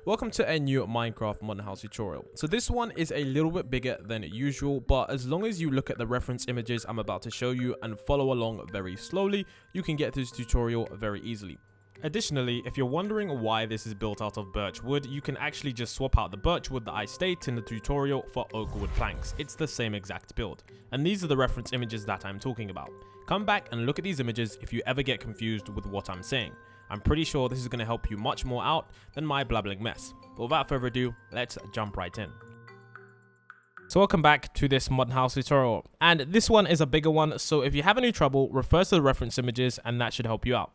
Welcome to a new Minecraft modern house tutorial. So this one is a little bit bigger than usual, but as long as you look at the reference images I'm about to show you and follow along very slowly, you can get through this tutorial very easily. Additionally, if you're wondering why this is built out of birch wood, you can actually just swap out the birch wood that I state in the tutorial for oak wood planks. It's the same exact build. And these are the reference images that I'm talking about. Come back and look at these images if you ever get confused with what I'm saying. I'm pretty sure this is going to help you much more out than my blabbling mess. But without further ado, let's jump right in. So welcome back to this modern house tutorial, and this one is a bigger one, so if you have any trouble, refer to the reference images and that should help you out.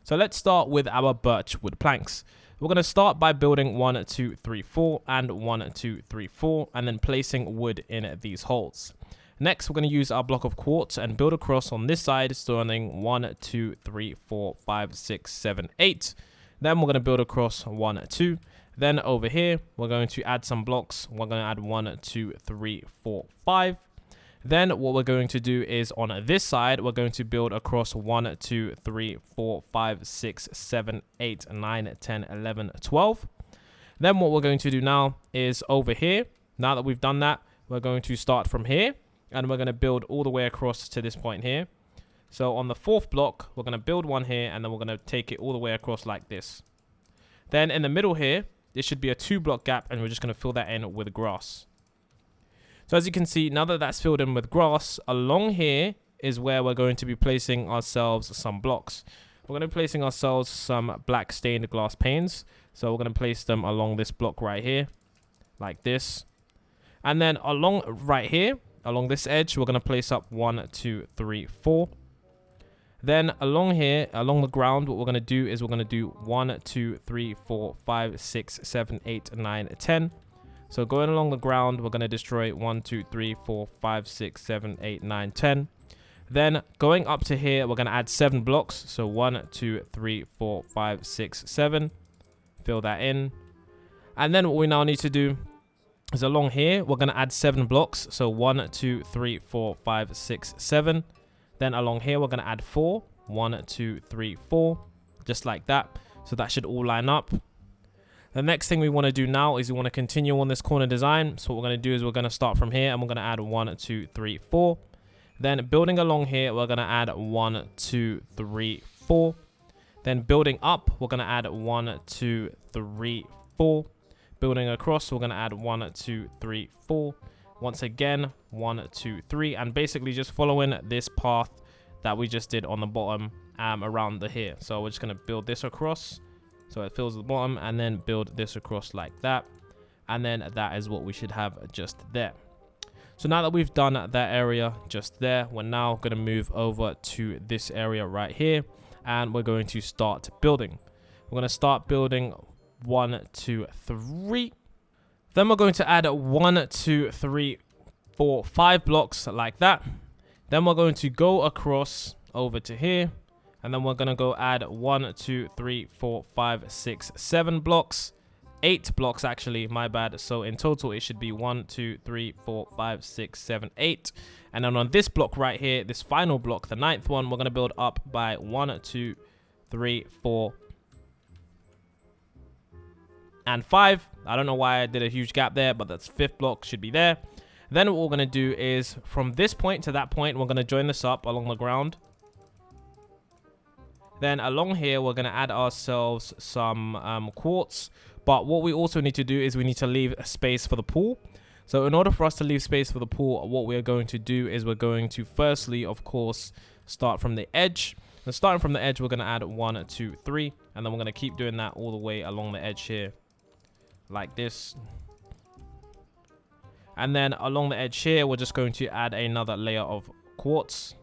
So let's start with our birch wood planks. We're going to start by building 1, 2, 3, 4 and 1, 2, 3, 4 and then placing wood in these holes. Next, we're going to use our block of quartz and build across on this side, starting 1, 2, 3, 4, 5, 6, 7, 8. Then we're going to build across 1, 2. Then over here, we're going to add some blocks. We're going to add 1, 2, 3, 4, 5. Then what we're going to do is on this side, we're going to build across 1, 2, 3, 4, 5, 6, 7, 8, 9, 10, 11, 12. Then what we're going to do now is over here. Now that we've done that, we're going to start from here. And we're going to build all the way across to this point here. So on the fourth block, we're going to build one here, and then we're going to take it all the way across like this. Then in the middle here, there should be a 2-block gap, and we're just going to fill that in with grass. So as you can see, now that that's filled in with grass, along here is where we're going to be placing ourselves some blocks. We're going to be placing ourselves some black stained glass panes. So we're going to place them along this block right here, like this. And then along right here, along this edge, we're going to place up 1, 2, 3, 4. Then along here, along the ground, what we're going to do is we're going to do 1, 2, 3, 4, 5, 6, 7, 8, 9, 10. So going along the ground, we're going to destroy 1, 2, 3, 4, 5, 6, 7, 8, 9, 10. Then going up to here, we're going to add 7 blocks. So 1, 2, 3, 4, 5, 6, 7. Fill that in. And then what we now need to do is along here, we're going to add 7 blocks. So 1, 2, 3, 4, 5, 6, 7. Then along here, we're going to add 4. 1, 2, 3, 4. Just like that. So that should all line up. The next thing we want to do now is we want to continue on this corner design. So what we're going to do is we're going to start from here and we're going to add 1, 2, 3, 4. Then building along here, we're going to add 1, 2, 3, 4. Then building up, we're going to add 1, 2, 3, 4. Building across, we're going to add 1, 2, 3, 4. Once again, 1, 2, 3. And basically just following this path that we just did on the bottom around the here. So we're just going to build this across. So it fills the bottom and then build this across like that. And then that is what we should have just there. So now that we've done that area just there, we're now going to move over to this area right here. And we're going to start building. We're going to start building 1, 2, 3. Then we're going to add 1, 2, 3, 4, 5 blocks like that. Then we're going to go across over to here. And then we're going to go add 1, 2, 3, 4, 5, 6, 7 blocks. 8 blocks actually, my bad. So in total, it should be 1, 2, 3, 4, 5, 6, 7, 8. And then on this block right here, this final block, the 9th one, we're going to build up by 1, 2, 3, 4, and 5. I don't know why I did a huge gap there, but that's 5th block should be there. Then what we're going to do is from this point to that point, we're going to join this up along the ground. Then along here, we're going to add ourselves some quartz. But what we also need to do is we need to leave a space for the pool. So in order for us to leave space for the pool, what we're going to do is we're going to firstly, of course, start from the edge. And starting from the edge, we're going to add 1, 2, 3. And then we're going to keep doing that all the way along the edge here. Like this. And then along the edge here, we're just going to add another layer of quartz.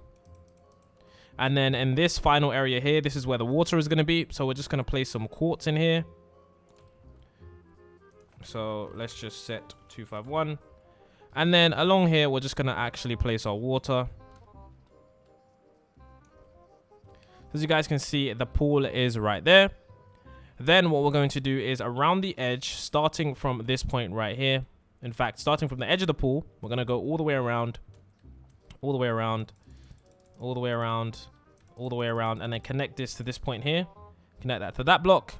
And then in this final area here, this is where the water is going to be. So we're just going to place some quartz in here. So let's just set 251. And then along here, we're just going to actually place our water. As you guys can see, the pool is right there. Then what we're going to do is around the edge, starting from this point right here. In fact, starting from the edge of the pool, we're going to go all the way around, all the way around, all the way around, all the way around, and then connect this to this point here. Connect that to that block.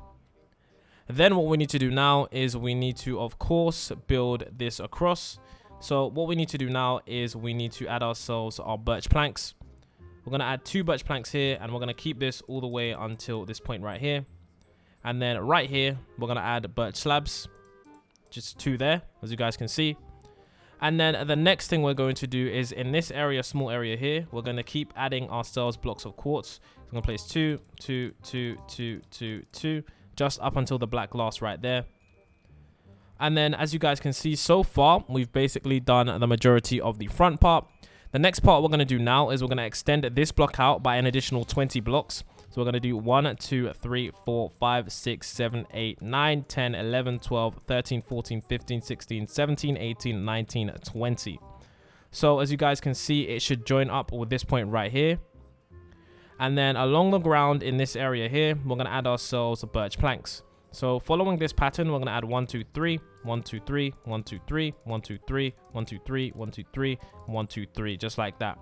Then what we need to do now is we need to, of course, build this across. So what we need to do now is we need to add ourselves our birch planks. We're going to add 2 birch planks here, and we're going to keep this all the way until this point right here. And then right here, we're going to add birch slabs. Just 2 there, as you guys can see. And then the next thing we're going to do is in this area, small area here, we're going to keep adding ourselves blocks of quartz. So I'm going to place 2, 2, 2, 2, 2, 2, just up until the black glass right there. And then as you guys can see so far, we've basically done the majority of the front part. The next part we're going to do now is we're going to extend this block out by an additional 20 blocks. So we're going to do 1, 2, 3, 4, 5, 6, 7, 8, 9, 10, 11, 12, 13, 14, 15, 16, 17, 18, 19, 20. So as you guys can see, it should join up with this point right here. And then along the ground in this area here, we're going to add ourselves birch planks. So following this pattern, we're going to add 1, 2, 3, 1, 2, 3, 1, 2, 3, 1, 2, 3, 1, 2, 3, 1, 2, 3, 1, 2, 3, just like that.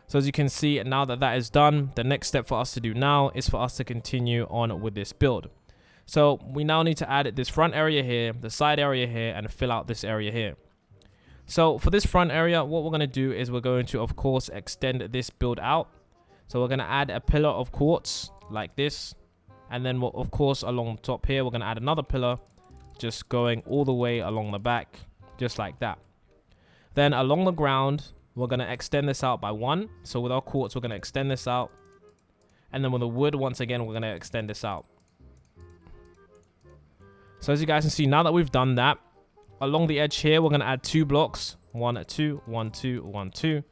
So as you can see, now that that is done, the next step for us to do now is for us to continue on with this build. So we now need to add this front area here, the side area here, and fill out this area here. So for this front area, what we're going to do is we're going to, of course, extend this build out. So we're going to add a pillar of quartz like this. And then, of course, along the top here, we're going to add another pillar, just going all the way along the back, just like that. Then along the ground, we're going to extend this out by 1. So with our quartz, we're going to extend this out. And then with the wood, once again, we're going to extend this out. So as you guys can see, now that we've done that, along the edge here, we're going to add 2 blocks. 1, 2, 1, 2, 1, 2.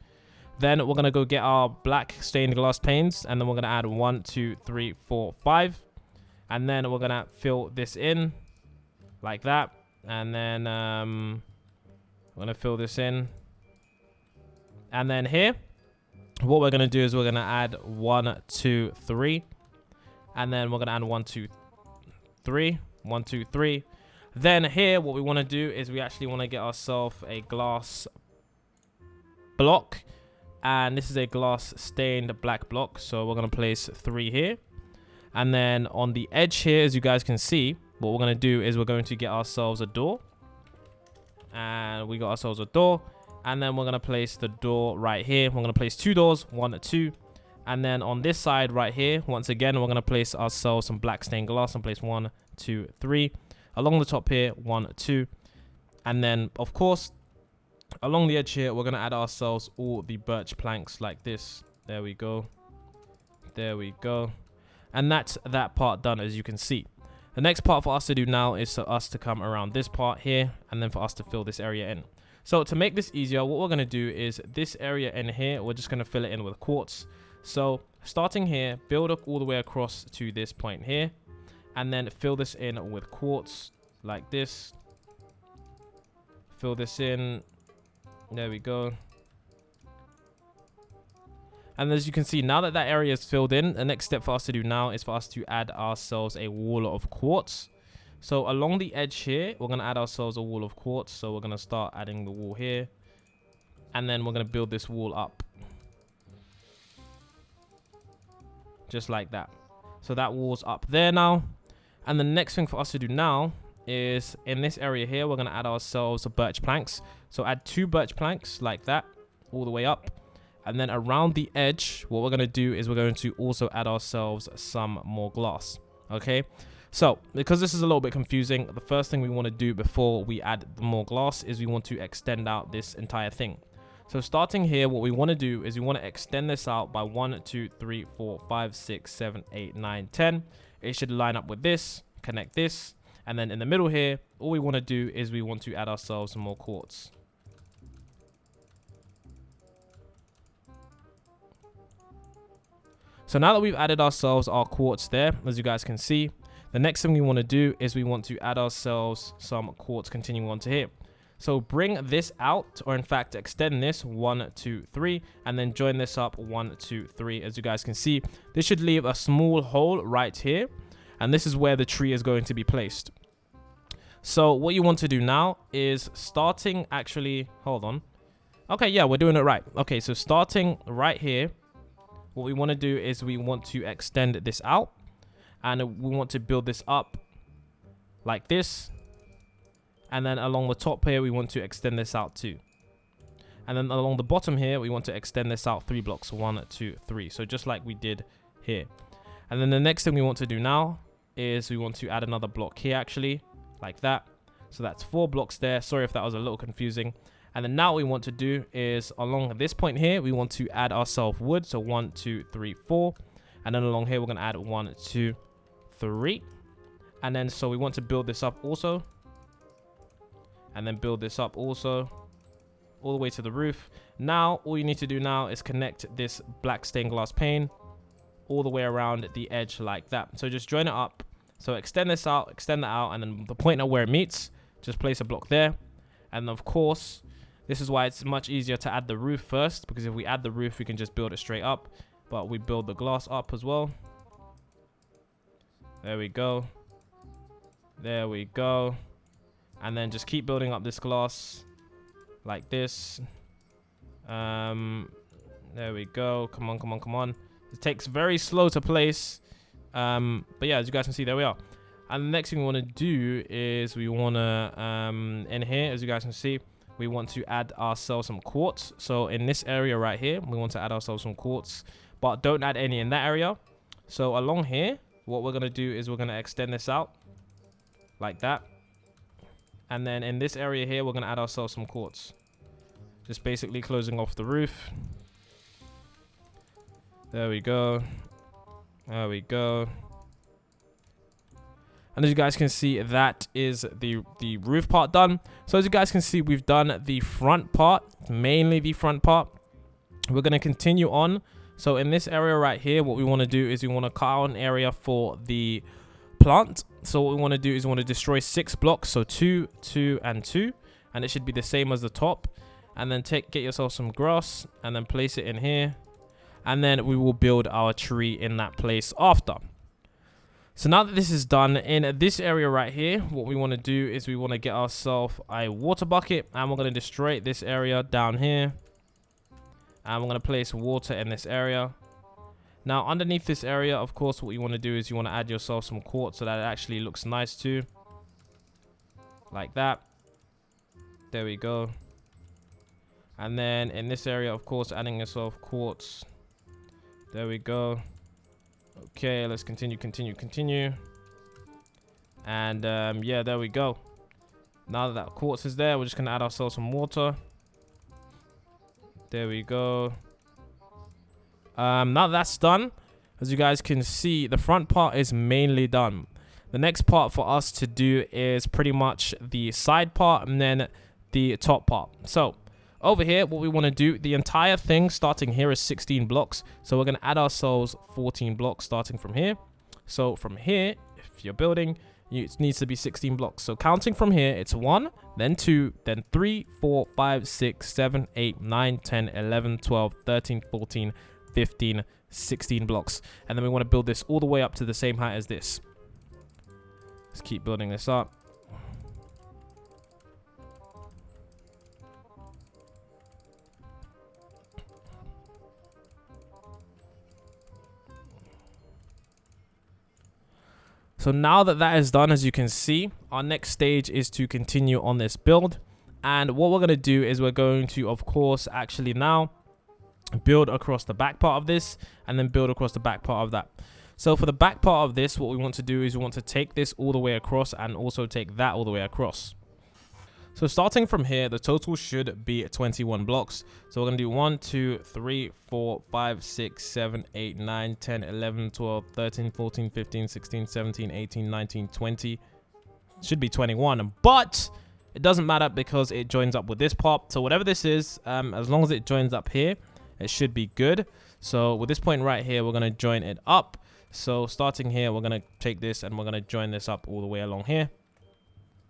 Then we're going to go get our black stained glass panes. And then we're going to add 1, 2, 3, 4, 5. And then we're going to fill this in like that. And then we're going to fill this in. And then here, what we're going to do is we're going to add 1, 2, 3. And then we're going to add 1, 2, 3. 1, 2, 3. Then here, what we want to do is we actually want to get ourselves a glass block. And this is a glass stained black block. So we're going to place 3 here. And then on the edge here, as you guys can see, what we're going to do is we're going to get ourselves a door. And we got ourselves a door. And then we're going to place the door right here. We're going to place 2 doors, 1, 2. And then on this side right here, once again, we're going to place ourselves some black stained glass and place 1, 2, 3. Along the top here, 1, 2. And then, of course, along the edge here, we're going to add ourselves all the birch planks like this. There we go. There we go. And that's that part done, as you can see. The next part for us to do now is for us to come around this part here and then for us to fill this area in. So to make this easier, what we're going to do is this area in here, we're just going to fill it in with quartz. So starting here, build up all the way across to this point here and then fill this in with quartz like this. Fill this in. There we go. And as you can see, now that that area is filled in, the next step for us to do now is for us to add ourselves a wall of quartz. So along the edge here, we're going to add ourselves a wall of quartz. So we're going to start adding the wall here. And then we're going to build this wall up. Just like that. So that wall's up there now. And the next thing for us to do now is in this area here, we're going to add ourselves birch planks. So add 2 birch planks like that all the way up. And then around the edge, what we're going to do is we're going to also add ourselves some more glass. Okay. So because this is a little bit confusing, the first thing we want to do before we add the more glass is we want to extend out this entire thing. So starting here, what we want to do is we want to extend this out by 1, 2, 3, 4, 5, 6, 7, 8, 9, 10. It should line up with this, connect this. And then in the middle here, all we want to do is we want to add ourselves some more quartz. So now that we've added ourselves our quartz there, as you guys can see, the next thing we want to do is we want to add ourselves some quartz continuing on to here. So bring this out, or in fact extend this 1, 2, 3, and then join this up 1, 2, 3. As you guys can see, this should leave a small hole right here, and this is where the tree is going to be placed. So what you want to do now is starting actually, hold on. Okay, yeah, we're doing it right. Okay, so starting right here, what we want to do is we want to extend this out, and we want to build this up like this. And then along the top here, we want to extend this out too. And then along the bottom here, we want to extend this out 3 blocks. 1, 2, 3. So just like we did here. And then the next thing we want to do now is we want to add another block here actually, like that. So that's 4 blocks there. Sorry if that was a little confusing. And then now what we want to do is along this point here, we want to add ourselves wood. So 1, 2, 3, 4. And then along here, we're going to add 1, 2, 3. And then so we want to build this up also. And then build this up also. All the way to the roof. Now, all you need to do now is connect this black stained glass pane all the way around the edge like that. So just join it up. So extend this out, extend that out, and then the point at where it meets, just place a block there. And of course, this is why it's much easier to add the roof first, because if we add the roof, we can just build it straight up. But we build the glass up as well. There we go. There we go. And then just keep building up this glass like this. There we go. Come on, come on, come on. It takes very slow to place. But yeah, as you guys can see, there we are. And the next thing we want to do is we want to, in here, as you guys can see, we want to add ourselves some quartz. So in this area right here, we want to add ourselves some quartz, but don't add any in that area. So along here, what we're going to do is we're going to extend this out like that. And then in this area here, we're going to add ourselves some quartz. Just basically closing off the roof. There we go. There we go. And as you guys can see, that is the roof part done. So as you guys can see, we've done the front part, mainly the front part. We're going to continue on. So in this area right here, what we want to do is we want to cut out an area for the plant. So what we want to do is we want to destroy 6 blocks. So 2, 2, and 2. And it should be the same as the top. And then get yourself some grass and then place it in here. And then we will build our tree in that place after. So now that this is done, in this area right here, what we want to do is we want to get ourselves a water bucket. And we're going to destroy this area down here. And we're going to place water in this area. Now, underneath this area, of course, what you want to do is you want to add yourself some quartz so that it actually looks nice too. Like that. There we go. And then in this area, of course, adding yourself quartz. There we go. Okay, let's continue. And yeah, there we go. Now that quartz is there, we're just going to add ourselves some water. There we go. Now that's done, as you guys can see, the front part is mainly done. The next part for us to do is pretty much the side part and then the top part. So over here, what we want to do, the entire thing starting here is 16 blocks. So we're going to add ourselves 14 blocks starting from here. So from here, if you're building, it needs to be 16 blocks. So counting from here, it's 1, then 2, then 3, 4, 5, 6, 7, 8, 9, 10, 11, 12, 13, 14, 15, 16 blocks. And then we want to build this all the way up to the same height as this. Let's keep building this up. So now that that is done, as you can see, our next stage is to continue on this build. And what we're going to do is we're going to, of course, actually now build across the back part of this and then build across the back part of that. So for the back part of this, what we want to do is we want to take this all the way across and also take that all the way across. So starting from here, the total should be 21 blocks. So we're going to do 1, 2, 3, 4, 5, 6, 7, 8, 9, 10, 11, 12, 13, 14, 15, 16, 17, 18, 19, 20. Should be 21, but it doesn't matter because it joins up with this part. So whatever this is, as long as it joins up here, it should be good. So with this point right here, we're going to join it up. So starting here, we're going to take this and we're going to join this up all the way along here.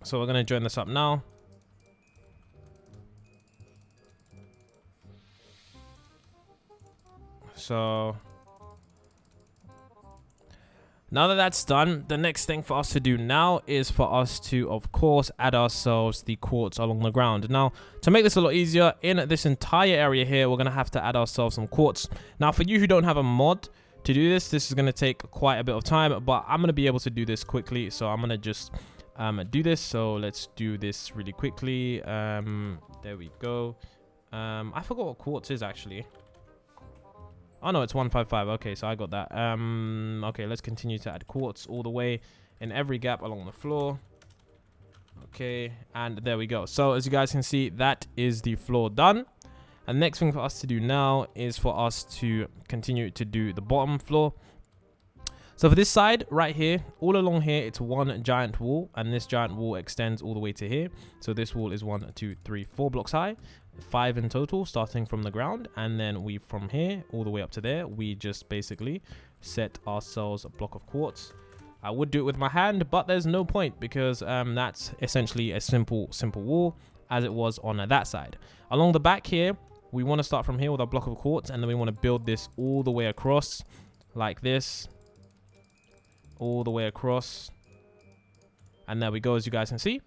So we're going to join this up now. So now that that's done, the next thing for us to do now is for us to, of course, add ourselves the quartz along the ground. Now, to make this a lot easier, in this entire area here, we're going to have to add ourselves some quartz. Now, for you who don't have a mod to do this, this is going to take quite a bit of time, but I'm going to be able to do this quickly. So I'm going to just do this. So let's do this really quickly. There we go. I forgot what quartz is actually. Oh no, it's 155. Okay, so I got that. Okay, let's continue to add quartz all the way in every gap along the floor. Okay, and there we go. So as you guys can see, that is the floor done. And next thing for us to do now is for us to continue to do the bottom floor. So for this side right here, all along here, it's one giant wall, and this giant wall extends all the way to here. So this wall is 1, 2, 3, 4 blocks high, 5 in total, starting from the ground. And then we, from here all the way up to there, we just basically set ourselves a block of quartz. I would do it with my hand, but there's no point because that's essentially a simple wall as it was on that side. Along the back here, we want to start from here with our block of quartz, and then we want to build this all the way across like this. All the way across, and there we go, as you guys can see.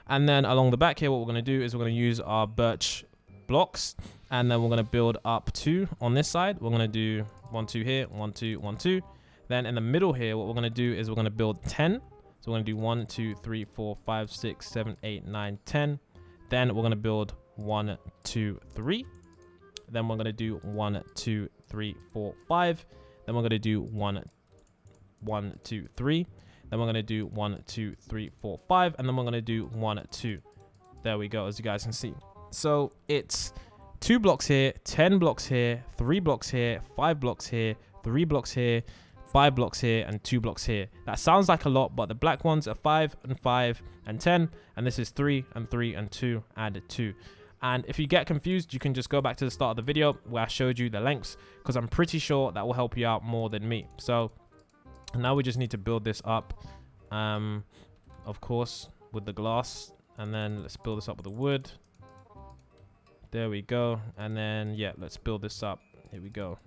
And then along the back here, what we're going to do is we're going to use our birch blocks, and then we're going to build up 2 on this side. We're going to do 1, 2 here, 1, 2, 1, 2. Then in the middle here, what we're going to do is we're going to build 10. So we're going to do 1, 2, 3, 4, 5, 6, 7, 8, 9, 10. Then we're going to build 1, 2, 3. Then we're going to do 1, 2, 3, 4, 5. Then we're going to do 1, 2, 3. Then we're going to do 1, 2, 3, 4, 5. And then we're going to do 1, 2. There we go, as you guys can see. So it's 2 blocks here, 10 blocks here, 3 blocks here, 5 blocks here, 3 blocks here, 5 blocks here, and 2 blocks here. That sounds like a lot, but the black ones are 5 and 5 and 10. And this is 3 and 3 and 2 and 2. And if you get confused, you can just go back to the start of the video where I showed you the lengths, because I'm pretty sure that will help you out more than me. So now we just need to build this up, of course, with the glass. And then let's build this up with the wood. There we go. And then, yeah, let's build this up. Here we go.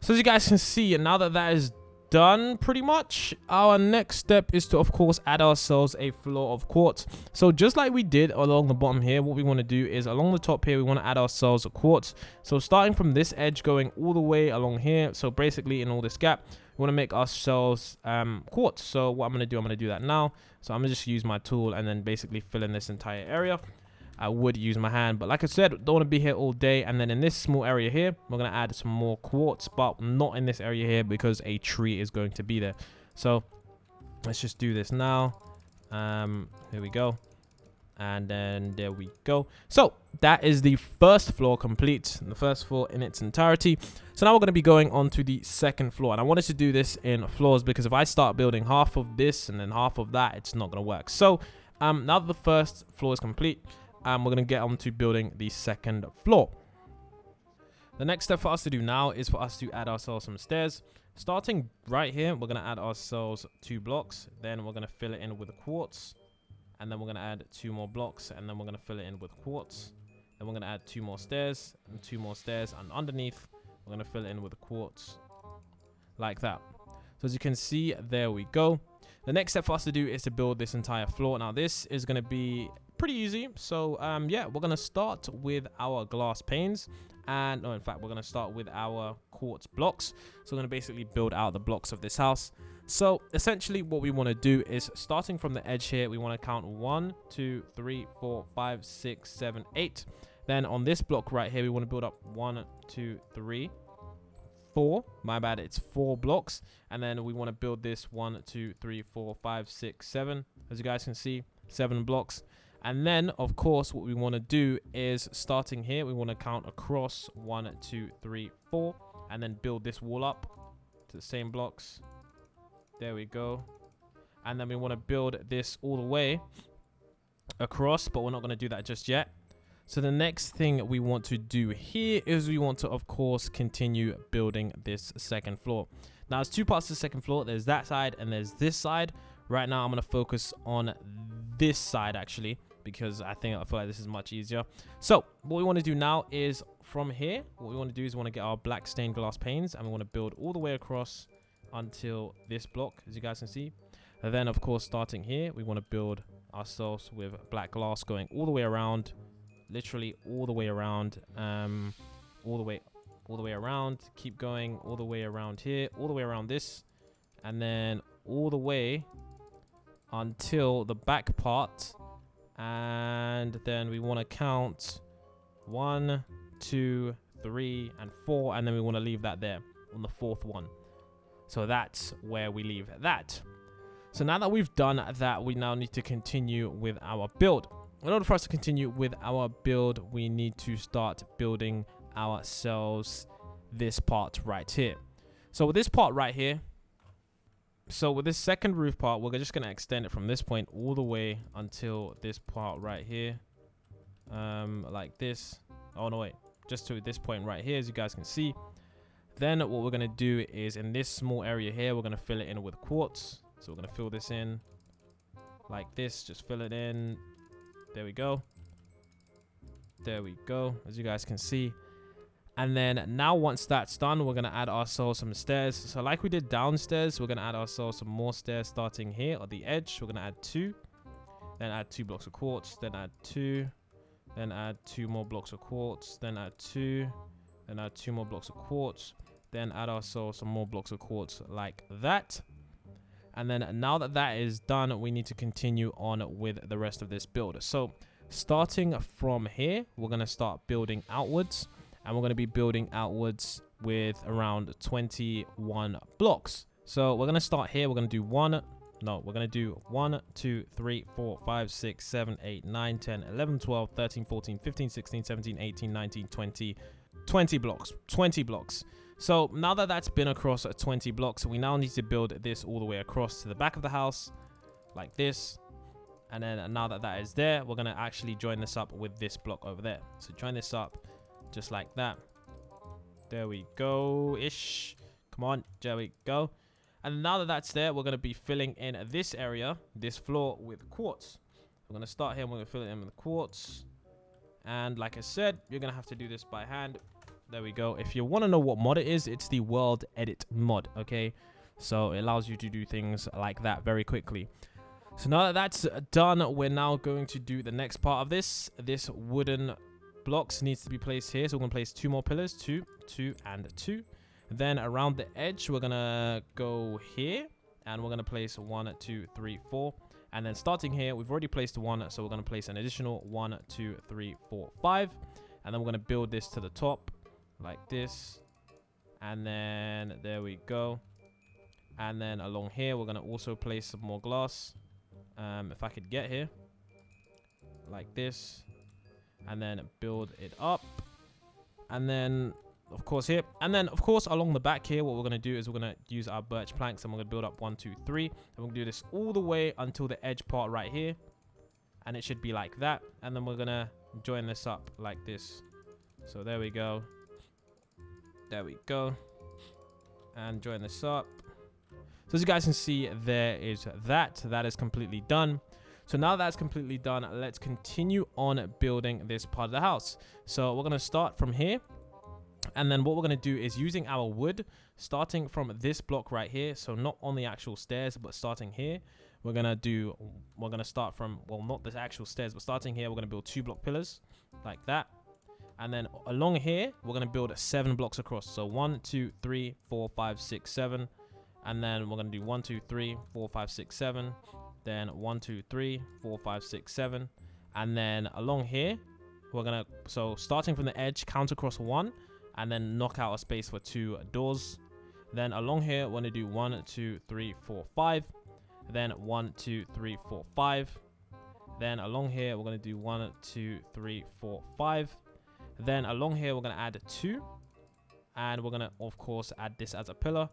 So as you guys can see, now that that is done pretty much, our next step is to, of course, add ourselves a floor of quartz. So just like we did along the bottom here, what we want to do is along the top here, we want to add ourselves a quartz. So starting from this edge going all the way along here, so basically in all this gap, we want to make ourselves quartz. So what I'm going to do, I'm going to do that now. So I'm going to just use my tool and then basically fill in this entire area. I would use my hand, but like I said, don't want to be here all day. And then in this small area here, we're going to add some more quartz, but not in this area here because a tree is going to be there. So let's just do this now. Here we go. And then there we go. So that is the first floor complete, the first floor in its entirety. So now we're going to be going on to the second floor, and I wanted to do this in floors because if I start building half of this and then half of that, it's not going to work. So now that the first floor is complete, we're going to get on to building the second floor. The next step for us to do now is for us to add ourselves some stairs. Starting right here, we're going to add ourselves 2 blocks. Then we're going to fill it in with quartz. And then we're going to add 2 more blocks. And then we're going to fill it in with quartz. Then we're going to add 2 more stairs and 2 more stairs. And underneath, we're going to fill it in with quartz. Like that. So as you can see, there we go. The next step for us to do is to build this entire floor. Now this is going to be pretty easy. So yeah, we're going to start with our glass panes. And no, in fact, we're going to start with our quartz blocks. So we're going to basically build out the blocks of this house. So essentially what we want to do is starting from the edge here, we want to count 1, 2, 3, 4, 5, 6, 7, 8. Then on this block right here, we want to build up 1, 2, 3, 4. My bad, it's 4 blocks. And then we want to build this 1, 2, 3, 4, 5, 6, 7. As you guys can see, 7 blocks. And then, of course, what we want to do is starting here, we want to count across 1, 2, 3, 4, and then build this wall up to the same blocks. There we go. And then we want to build this all the way across, but we're not going to do that just yet. So the next thing we want to do here is we want to, of course, continue building this second floor. Now, there's 2 parts to the second floor. There's that side and there's this side. Right now, I'm going to focus on this side, actually, because I feel like this is much easier. So what we want to do now is from here, what we want to do is we want to get our black stained glass panes, and we want to build all the way across until this block, as you guys can see. And then of course, starting here, we want to build ourselves with black glass going all the way around, literally all the way around, all the way around, keep going all the way around here, all the way around this, and then all the way until the back part. And then we want to count 1, 2, 3, and 4, and then we want to leave that there on the 4th one. So that's where we leave that. So now that we've done that, we now need to continue with our build. In order for us to continue with our build, we need to start building ourselves this part right here. So with this part right here, so with this second roof part, we're just going to extend it from this point all the way until this part right here, like this. Oh no, wait, just to this point right here, as you guys can see. Then what we're going to do is in this small area here, we're going to fill it in with quartz. So we're going to fill this in like this, just fill it in. There we go. There we go, as you guys can see. And then now once that's done, we're going to add ourselves some stairs. So like we did downstairs, we're going to add ourselves some more stairs starting here at the edge. We're going to add 2, then add 2 blocks of quartz, then add 2, then add 2 more blocks of quartz, then add 2, then add 2 more blocks of quartz, then add ourselves some more blocks of quartz like that. And then now that that is done, we need to continue on with the rest of this build. So starting from here, we're going to start building outwards. And we're going to be building outwards with around 21 blocks. So we're going to start here. We're going to do 1, 2, 3, 4, 5, 6, 7, 8, 9, 10, 11, 12, 13, 14, 15, 16, 17, 18, 19, 20, 20 blocks, 20 blocks. So now that that's been across 20 blocks, we now need to build this all the way across to the back of the house like this. And then now that that is there, we're going to actually join this up with this block over there. So join this up just like that. There we go-ish. Come on, there we go. And now that that's there, we're going to be filling in this area, this floor, with quartz. We're going to start here. We're going to fill it in with quartz. And like I said, you're going to have to do this by hand. There we go. If you want to know what mod it is, it's the World Edit mod, okay? So it allows you to do things like that very quickly. So now that that's done, we're now going to do the next part of this. This wooden blocks needs to be placed here. So we're going to place 2 more pillars, 2, 2, and 2. Then around the edge, we're going to go here. And we're going to place 1, 2, 3, 4. And then starting here, we've already placed 1. So we're going to place an additional 1, 2, 3, 4, 5. And then we're going to build this to the top like this. And then there we go. And then along here, we're going to also place some more glass. If I could get here. Like this. And then build it up. And then, of course, here. And then, of course, along the back here, what we're going to do is we're going to use our birch planks. And we're going to build up 1, 2, 3. And we're going to do this all the way until the edge part right here. And it should be like that. And then we're going to join this up like this. So there we go. There we go. And join this up. So as you guys can see, there is that. That is completely done. So now that's completely done, let's continue on building this part of the house. So we're going to start from here. And then what we're going to do is using our wood, starting from this block right here. So not on the actual stairs, but starting here. We're going to start from, well, not the actual stairs, but starting here, we're going to build 2 block pillars like that. And then along here, we're going to build 7 blocks across. So 1, 2, 3, 4, 5, 6, 7. And then we're going to do 1, 2, 3, 4, 5, 6, 7. Then 1, 2, 3, 4, 5, 6, 7. And then along here, we're going to, so starting from the edge, count across 1. And then knock out a space for 2 doors. Then along here, we're going to do 1, 2, 3, 4, 5. Then 1, 2, 3, 4, 5. Then along here, we're going to do 1, 2, 3, 4, 5. Then along here, we're going to add 2. And we're going to, of course, add this as a pillar.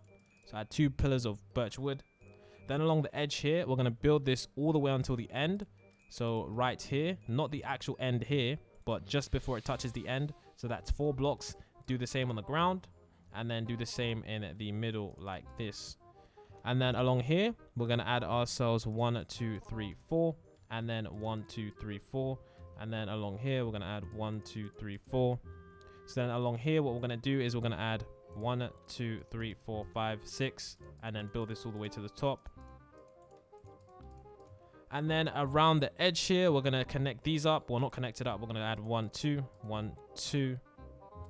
So add 2 pillars of birch wood. Then along the edge here, we're going to build this all the way until the end. So right here, not the actual end here, but just before it touches the end. So that's 4 blocks. Do the same on the ground. And then do the same in the middle like this. And then along here, we're going to add ourselves 1, 2, 3, 4. and then 1, 2, 3, 4. And then along here, we're going to add 1, 2, 3, 4. So then along here, what we're going to do is we're going to add 1, 2, 3, 4, 5, 6, and then build this all the way to the top. And then around the edge here, we're going to connect these up. Well, not connect it up. We're going to add 1, 2, 1, 2,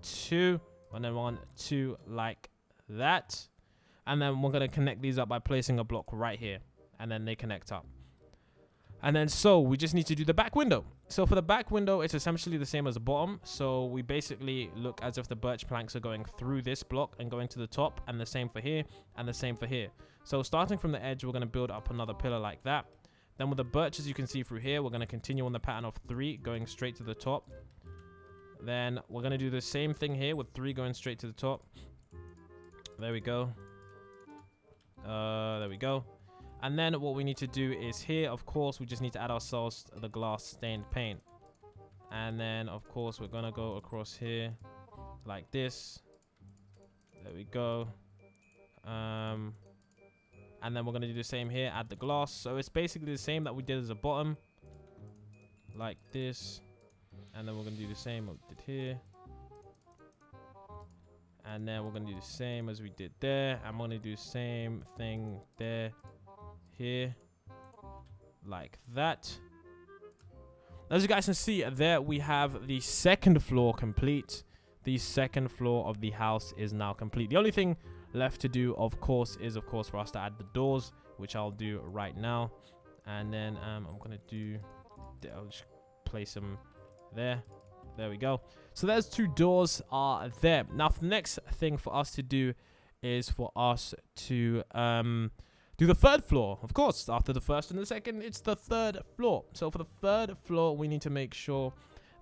2, and then 1, 2, like that. And then we're going to connect these up by placing a block right here, and then they connect up. And then so we just need to do the back window. So for the back window, it's essentially the same as the bottom. So we basically look as if the birch planks are going through this block and going to the top, and the same for here and the same for here. So starting from the edge, we're going to build up another pillar like that. Then with the birch, as you can see through here, we're going to continue on the pattern of 3 going straight to the top. Then we're going to do the same thing here with 3 going straight to the top. There we go. There we go. And then what we need to do is here, of course, we just need to add ourselves the glass stained paint. And then, of course, we're going to go across here like this. There we go. And then we're going to do the same here, add the glass. So it's basically the same that we did as a bottom. Like this. And then we're going to do the same what we did here. And then we're going to do the same as we did there. I'm going to do the same thing there. Here, like that. As you guys can see, there we have the second floor complete. The second floor of the house is now complete. The only thing left to do, of course, is for us to add the doors, which I'll do right now. And then I'm gonna do, I'll just place them there. There we go. So there's 2 doors are there. Now the next thing for us to do is for us to do the 3rd floor. Of course, after the 1st and the 2nd, it's the 3rd floor. So for the 3rd floor, we need to make sure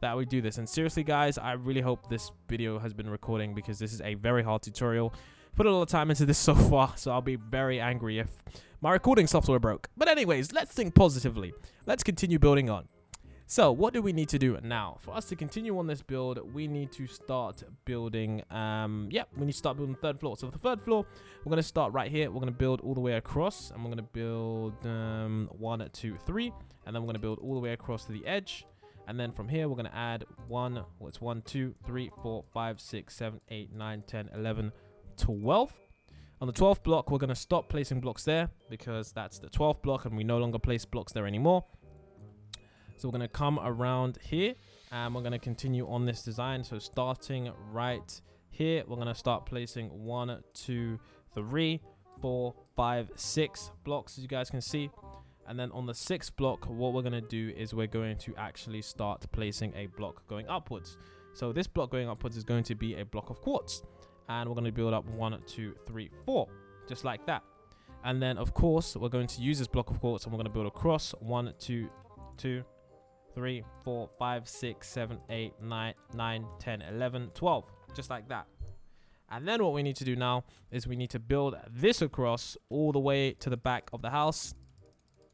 that we do this. And seriously, guys, I really hope this video has been recording, because this is a very hard tutorial. Put a lot of time into this so far, so I'll be very angry if my recording software broke. But anyways, let's think positively. Let's continue building on. So what do we need to do now? For us to continue on this build, we need to start building, we need to start building the 3rd floor. So for the 3rd floor, we're going to start right here. We're going to build all the way across, and we're going to build 1, 2, 3, and then we're going to build all the way across to the edge. And then from here, we're going to add 1, 2, 3, 4, 5, 6, 7, 8, 9, 10, 11, 12. On the 12th block, we're going to stop placing blocks there, because that's the 12th block, and we no longer place blocks there anymore. So we're going to come around here, and we're going to continue on this design. So starting right here, we're going to start placing 1, 2, 3, 4, 5, 6 blocks, as you guys can see. And then on the 6th block, what we're going to do is we're going to actually start placing a block going upwards. So this block going upwards is going to be a block of quartz. And we're going to build up 1, 2, 3, 4, just like that. And then, of course, we're going to use this block of quartz, and we're going to build across 1, 2, 3, 4, 5, 6, 7, 8, 9, 10, 11, 12, just like that. And then what we need to do now is we need to build this across all the way to the back of the house,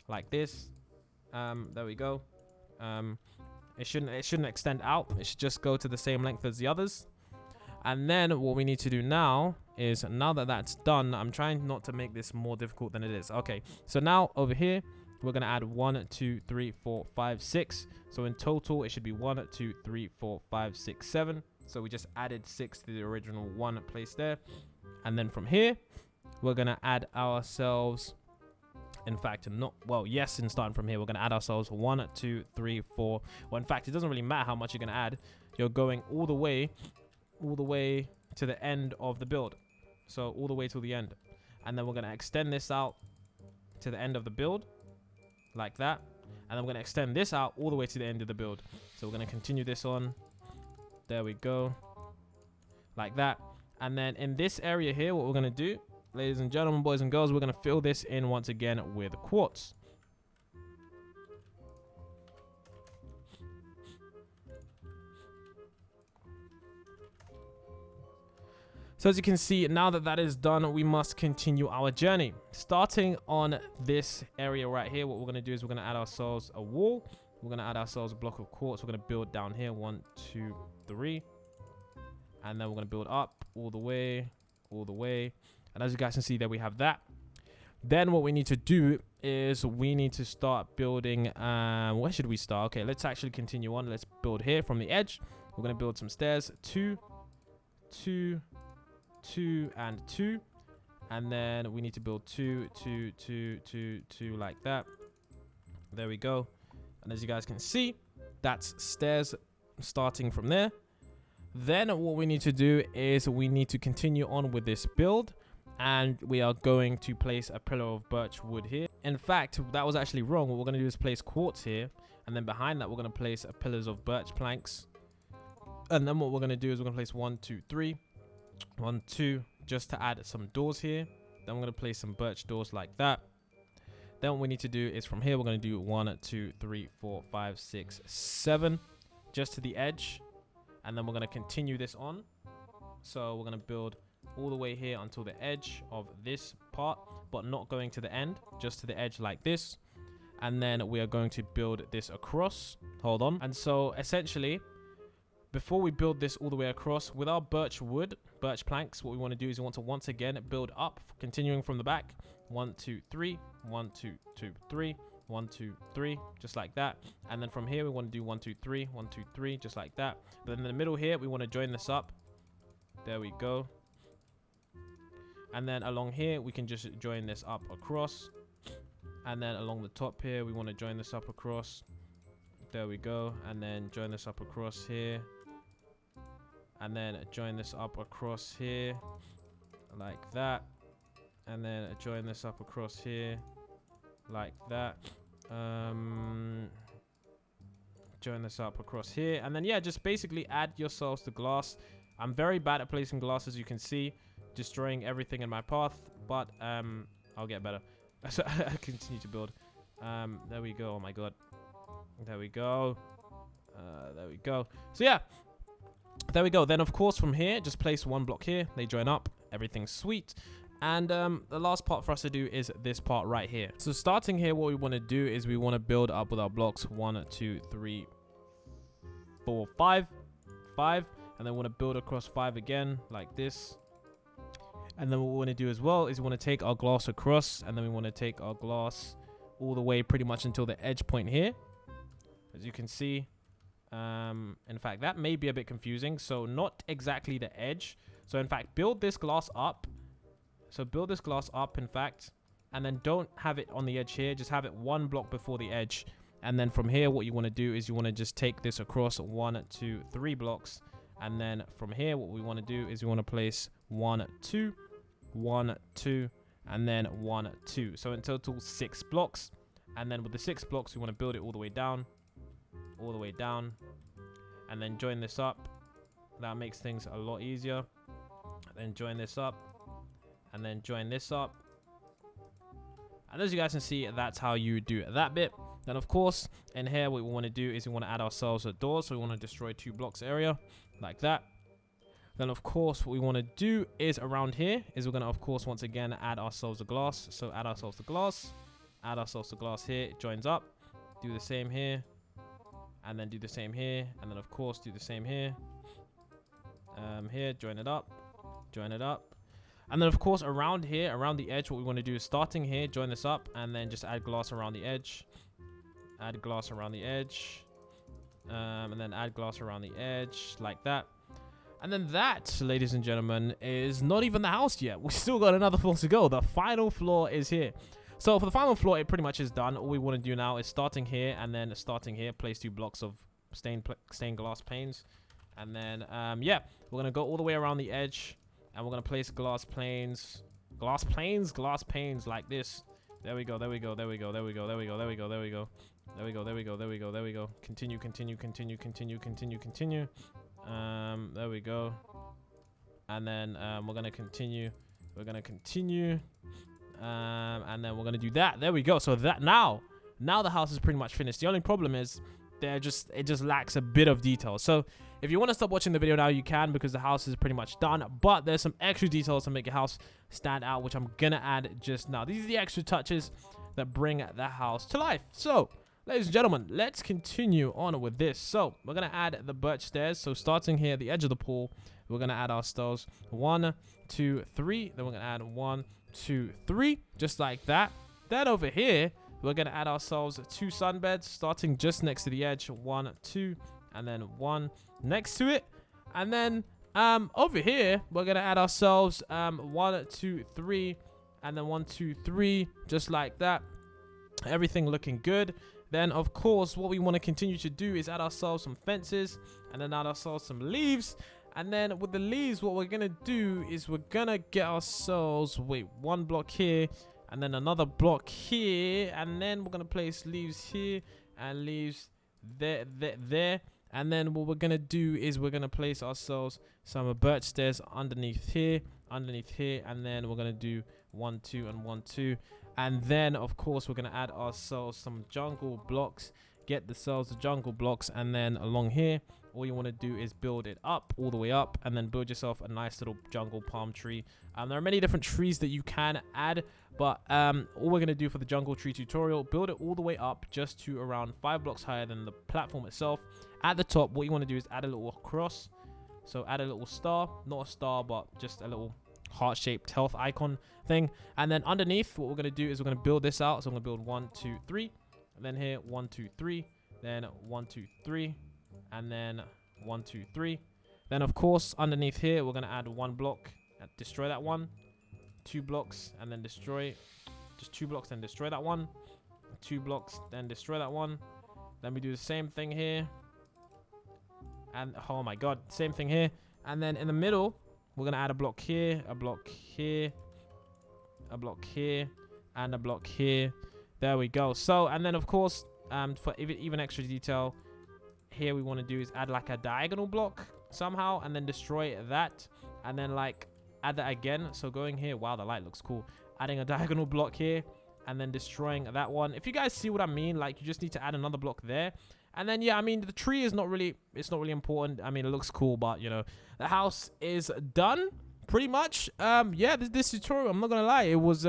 like this. There we go. It shouldn't extend out. It should just go to the same length as the others. And then what we need to do now is, now that that's done, I'm trying not to make this more difficult than it is. Okay, so now over here, we're going to add 1, 2, 3, 4, 5, 6. So in total, it should be 1, 2, 3, 4, 5, 6, 7. So we just added 6 to the original 1 place there. And then from here, we're going to add ourselves, in fact, not, well, yes, and starting from here, we're going to add ourselves 1, 2, 3, 4. Well, in fact, it doesn't really matter how much you're going to add. You're going all the way to the end of the build. So all the way till the end. And then we're going to extend this out to the end of the build, like that. And then we're going to extend this out all the way to the end of the build. So we're going to continue this on. There we go. Like that. And then in this area here, what we're going to do, ladies and gentlemen, boys and girls, we're going to fill this in once again with quartz. So as you can see, now that that is done, we must continue our journey. Starting on this area right here, what we're going to do is we're going to add ourselves a wall. We're going to add ourselves a block of quartz. We're going to build down here, 1, 2, 3. And then we're going to build up all the way. And as you guys can see there, we have that. Then what we need to do is we need to start building. Where should we start? Okay, let's actually continue on. Let's build here from the edge. We're going to build some stairs. 2, 2, 2, and 2. And then we need to build 2, 2, 2, 2, 2, like that. There we go. And as you guys can see, that's stairs starting from there. Then what we need to do is we need to continue on with this build, and we are going to place a pillar of birch wood here. In fact, that was actually wrong. What we're going to do is place quartz here, and then behind that we're going to place pillars of birch planks. And then what we're going to do is we're going to place 1, 2, 3, 1, 2, just to add some doors here. Then we're going to place some birch doors like that. Then what we need to do is from here we're going to do 1, 2, 3, 4, 5, 6, 7, just to the edge. And then we're going to continue this on. So we're going to build all the way here until the edge of this part, but not going to the end, just to the edge like this. And then we are going to build this across. Hold on. And so essentially, before we build this all the way across with our birch wood, birch planks, what we want to do is we want to once again build up, continuing from the back. 1, 2, 3, 1, 2, 2, 3, 1, 2, 3, just like that. And then from here we want to do 1, 2, 3, 1, 2, 3, just like that. But in the middle here we want to join this up. There we go. And then along here we can just join this up across. And then along the top here we want to join this up across. There we go. And then join this up across here. And then join this up across here like that. And then join this up across here like that. Join this up across here. And then yeah, just basically add yourselves the glass. I'm very bad at placing glass, as you can see, destroying everything in my path, but I'll get better. So I continue to build. There we go. Oh my god. There we go. There we go. So yeah, there we go. Then of course from here, just place 1 block here. They join up. Everything's sweet. And the last part for us to do is this part right here. So starting here, what we want to do is we want to build up with our blocks 1, 2, 3, 4, 5, 5, and then we want to build across 5 again like this. And then what we want to do as well is we want to take our glass across, and then we want to take our glass all the way pretty much until the edge point here. As you can see, in fact, that may be a bit confusing. So not exactly the edge. So in fact, build this glass up. So build this glass up, in fact, and then don't have it on the edge here. Just have it 1 block before the edge. And then from here, what you want to do is you want to just take this across 1, 2, 3 blocks. And then from here, what we want to do is we want to place 1, 2, 1, 2, and then 1, 2. So in total, 6 blocks. And then with the 6 blocks, we want to build it all the way down, and then join this up. That makes things a lot easier. Then join this up. And then join this up. And as you guys can see, that's how you do that bit. Then of course, in here, what we want to do is we want to add ourselves a door. So we want to destroy 2 blocks area like that. Then of course, what we want to do is around here is we're going to, of course, once again, add ourselves a glass. So add ourselves the glass, add ourselves the glass here. It joins up. Do the same here. And then do the same here. And then of course, do the same here. Here, join it up. Join it up. And then of course around here, around the edge, what we want to do is starting here, join this up, and then just add glass around the edge. Add glass around the edge. And then add glass around the edge like that. And then that, ladies and gentlemen, is not even the house yet. We've still got another floor to go. The final floor is here. So for the final floor, it pretty much is done. All we want to do now is starting here and then starting here, place 2 blocks of stained glass panes. And then, yeah, we're going to go all the way around the edge. And we're going to place glass panes like this. There we go, there we go, there we go, there we go, there we go, there we go, there we go. There we go, there we go, there we go, there we go. Continue, continue, continue, continue, continue, continue. There we go. And then we're going to continue. We're going to continue. And then we're going to do that. There we go. So that now the house is pretty much finished. The only problem is it just lacks a bit of detail. So if you want to stop watching the video now, you can, because the house is pretty much done. But there's some extra details to make your house stand out, which I'm going to add just now. These are the extra touches that bring the house to life. So, ladies and gentlemen, let's continue on with this. So, we're going to add the birch stairs. So, starting here at the edge of the pool, we're going to add our stairs 1, 2, 3. Then we're going to add 1, 2, 3, just like that. Then over here, we're going to add ourselves 2 sunbeds starting just next to the edge. 1, 2, and then 1 next to it. And then over here, we're going to add ourselves 1, 2, 3, and then 1, 2, 3, just like that. Everything looking good. Then, of course, what we want to continue to do is add ourselves some fences and then add ourselves some leaves. And then with the leaves, what we're going to do is we're going to get ourselves, 1 block here and then another block here. And then we're going to place leaves here and leaves there. And then what we're going to do is we're going to place ourselves some birch stairs underneath here. And then we're going to do 1, 2, and 1, 2. And then, of course, we're going to add ourselves some jungle blocks. Get the jungle blocks. And then along here, all you want to do is build it up all the way up. And then build yourself a nice little jungle palm tree. There are many different trees that you can add. But all we're going to do for the jungle tree tutorial, build it all the way up just to around 5 blocks higher than the platform itself. At the top, what you want to do is add a little cross. So add a little star. Not a star, but just a little heart-shaped health icon thing. And then underneath, what we're going to do is we're going to build this out. So I'm going to build 1, 2, 3, and then here 1, 2, 3, then 1, 2, 3, and then 1, 2, 3. Then of course underneath here we're going to add 1 block, destroy that one, 2 blocks, and then destroy, just 2 blocks, then destroy that one, 2 blocks, then destroy that one. Then we do the same thing here, and oh my god, same thing here. And then in the middle, we're going to add a block here, a block here, a block here, and a block here. There we go. So, and then of course, for even extra detail, here we want to do is add like a diagonal block somehow, and then destroy that, and then like add that again. So going here, wow, the light looks cool. Adding a diagonal block here, and then destroying that one. If you guys see what I mean, like you just need to add another block there. And then, yeah, I mean, the tree is not really, it's not really important. I mean, it looks cool, but, you know, the house is done pretty much. Yeah, this tutorial, I'm not going to lie, it was